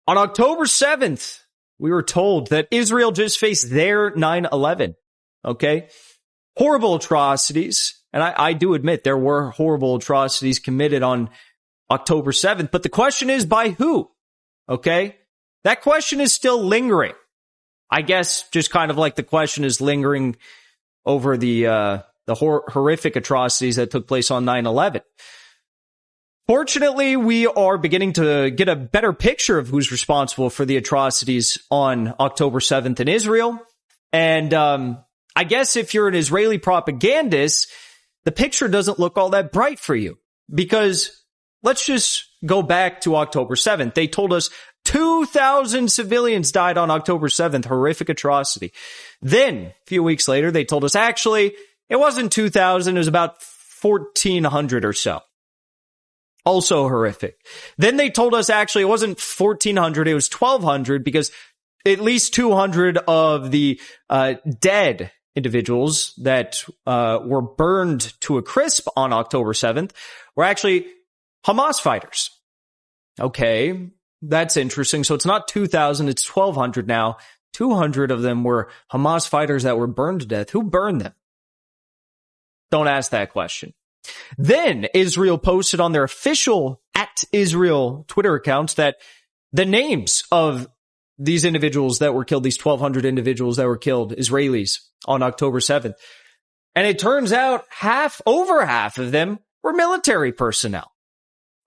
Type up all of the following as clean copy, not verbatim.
On October 7th, we were told that Israel just faced their 9/11. Okay? Horrible atrocities. And I do admit there were horrible atrocities committed on October 7th. But the question is, by who? Okay? That question is still lingering. I guess just kind of like the question is lingering over the horrific atrocities that took place on 9/11. Fortunately, we are beginning to get a better picture of who's responsible for the atrocities on October 7th in Israel. And I guess if you're an Israeli propagandist, the picture doesn't look all that bright for you. Because let's just go back to October 7th. They told us 2,000 civilians died on October 7th. Horrific atrocity. Then, a few weeks later, they told us, actually, it wasn't 2,000. It was about 1,400 or so. Also horrific. Then they told us, actually, it wasn't 1,400. It was 1,200 because at least 200 of the dead individuals that were burned to a crisp on October 7th were actually Hamas fighters. Okay, that's interesting. So it's not 2,000, it's 1,200 now. 200 of them were Hamas fighters that were burned to death. Who burned them? Don't ask that question. Then Israel posted on their official @Israel Twitter accounts that the names of these individuals that were killed, these 1,200 individuals that were killed, Israelis, on October 7th. And it turns out over half of them were military personnel.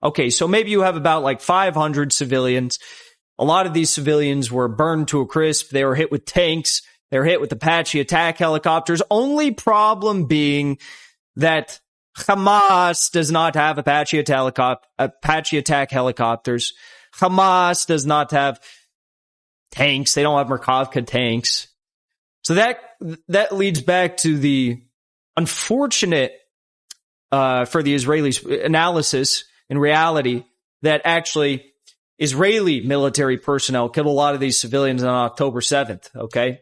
Okay, so maybe you have about like 500 civilians. A lot of these civilians were burned to a crisp. They were hit with tanks. They were hit with Apache attack helicopters. Only problem being that Hamas does not have Apache attack helicopters. Hamas does not have tanks. They don't have Merkavka tanks. So that leads back to the unfortunate, for the Israelis, analysis in reality that actually Israeli military personnel killed a lot of these civilians on October 7th, okay?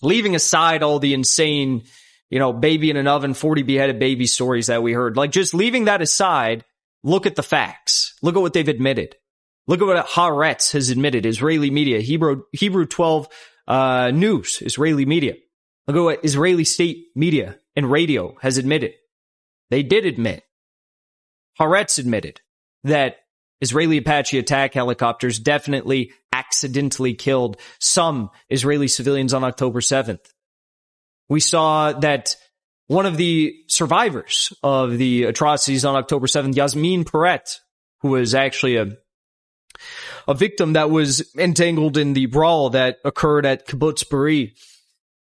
Leaving aside all the insane, baby in an oven, 40 beheaded baby stories that we heard. Like, just leaving that aside, look at the facts. Look at what they've admitted. Look at what Haaretz has admitted, Israeli media, Hebrew 12 News, Israeli media. Look at what Israeli state media and radio has admitted. They did admit. Haaretz admitted that Israeli Apache attack helicopters definitely accidentally killed some Israeli civilians on October 7th. We saw that one of the survivors of the atrocities on October 7th, Yasmin Perret, who was actually a victim that was entangled in the brawl that occurred at Kibbutz Be'eri.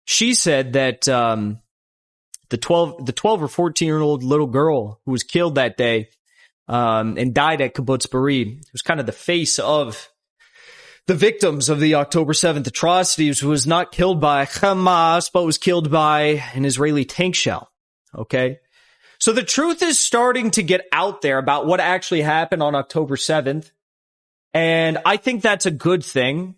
She said that the 12 or 14-year-old little girl who was killed that day and died at Kibbutz Be'eri was kind of the face of the victims of the October 7th atrocities, was not killed by Hamas, but was killed by an Israeli tank shell. Okay? So the truth is starting to get out there about what actually happened on October 7th. And I think that's a good thing,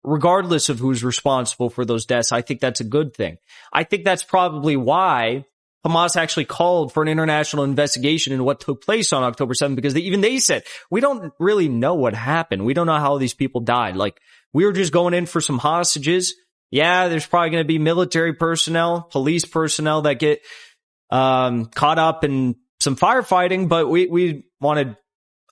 regardless of who's responsible for those deaths. I think that's a good thing. I think that's probably why Hamas actually called for an international investigation into what took place on October 7th, because even they said, we don't really know what happened. We don't know how these people died. Like, we were just going in for some hostages. Yeah, there's probably going to be military personnel, police personnel that get caught up in some firefighting, but we wanted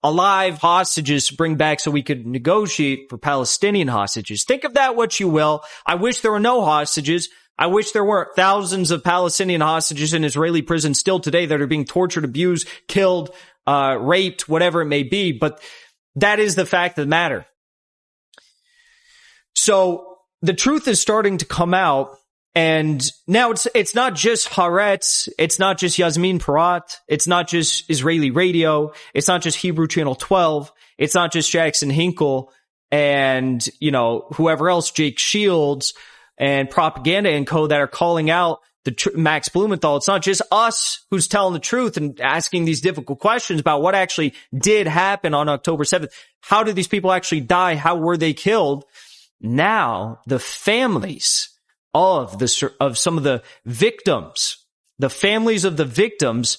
alive hostages to bring back so we could negotiate for Palestinian hostages. Think of that what you will. I wish there were no hostages. I wish there weren't thousands of Palestinian hostages in Israeli prisons still today that are being tortured, abused, killed, raped, whatever it may be. But that is the fact of the matter. So the truth is starting to come out. And now it's not just Haaretz, it's not just Yasmin Perret, it's not just Israeli radio, it's not just Hebrew Channel 12, it's not just Jackson Hinkle and, whoever else, Jake Shields and Propaganda and Co. that are calling out Max Blumenthal. It's not just us who's telling the truth and asking these difficult questions about what actually did happen on October 7th. How did these people actually die? How were they killed? Now the families of some of the victims, the families of the victims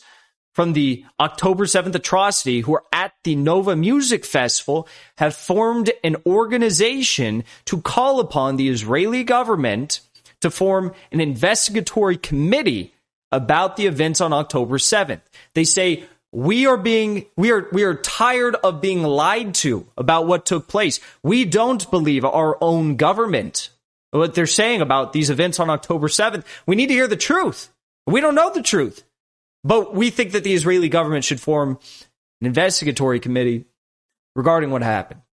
from the October 7th atrocity who are at the Nova Music Festival have formed an organization to call upon the Israeli government to form an investigatory committee about the events on October 7th. They say, we are tired of being lied to about what took place. We don't believe our own government, what they're saying about these events on October 7th. We need to hear the truth. We don't know the truth. But we think that the Israeli government should form an investigatory committee regarding what happened.